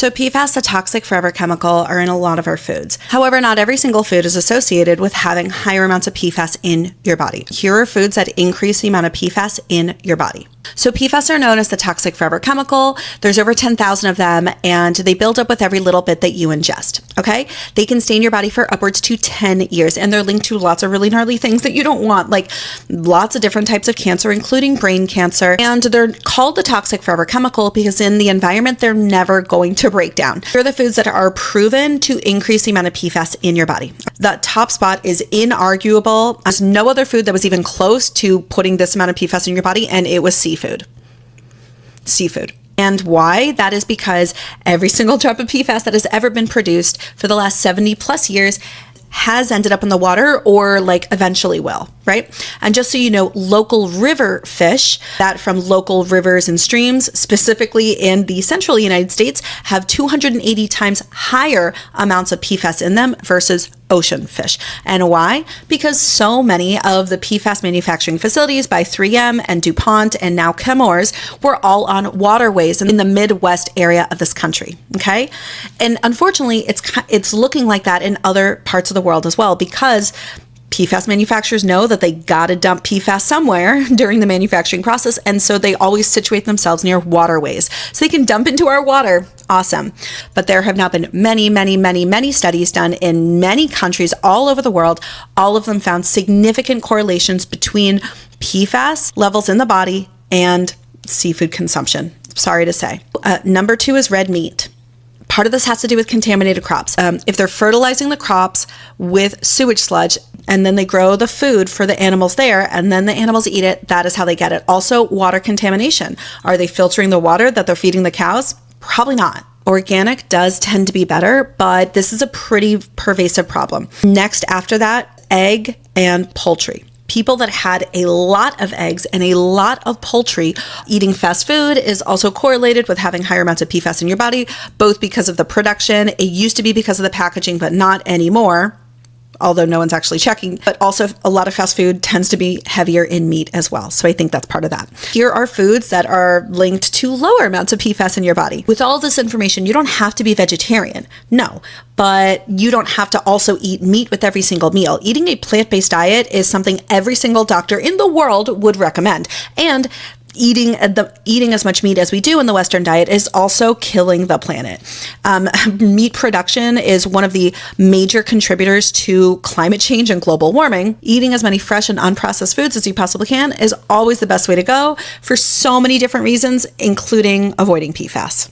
So PFAS, the toxic forever chemical, are in a lot of our foods. However, not every single food is associated with having higher amounts of PFAS in your body. Here are foods that increase the amount of PFAS in your body. So PFAS are known as the toxic forever chemical. There's over 10,000 of them, and they build up with every little bit that you ingest, okay? They can stain your body for upwards to 10 years, and they're linked to lots of really gnarly things that you don't want, like lots of different types of cancer, including brain cancer. And they're called the toxic forever chemical because in the environment, they're never going to break down. They're the foods that are proven to increase the amount of PFAS in your body. The top spot is inarguable. There's no other food that was even close to putting this amount of PFAS in your body, and it was seafood. And why? That is because every single drop of PFAS that has ever been produced for the last 70 plus years has ended up in the water or like eventually will, right? And just so you know, local river fish that from local rivers and streams, specifically in the central United States, have 280 times higher amounts of PFAS in them versus ocean fish. And why? Because so many of the PFAS manufacturing facilities by 3M and DuPont and now Chemours were all on waterways in the Midwest area of this country, okay? And unfortunately, it's looking like that in other parts of the world as well, because PFAS manufacturers know that they got to dump PFAS somewhere during the manufacturing process, and so they always situate themselves near waterways so they can dump into our water. Awesome. But there have now been many studies done in many countries all over the world. All of them found significant correlations between PFAS levels in the body and seafood consumption. Sorry to say. Number 2 is red meat. Part of this has to do with contaminated crops. If they're fertilizing the crops with sewage sludge and then they grow the food for the animals there and then the animals eat it, that is how they get it. Also, water contamination. Are they filtering the water that they're feeding the cows? Probably not. Organic does tend to be better, but this is a pretty pervasive problem. Next, after that, egg and poultry. People that had a lot of eggs and a lot of poultry, eating fast food is also correlated with having higher amounts of PFAS in your body, both because of the production. It used to be because of the packaging, but not anymore, although no one's actually checking. But also a lot of fast food tends to be heavier in meat as well. So I think that's part of that. Here are foods that are linked to lower amounts of PFAS in your body. With all this information, you don't have to be vegetarian. No. But you don't have to also eat meat with every single meal. Eating a plant-based diet is something every single doctor in the world would recommend. And eating as much meat as we do in the Western diet is also killing the planet. Meat production is one of the major contributors to climate change and global warming. Eating as many fresh and unprocessed foods as you possibly can is always the best way to go for so many different reasons, including avoiding PFAS.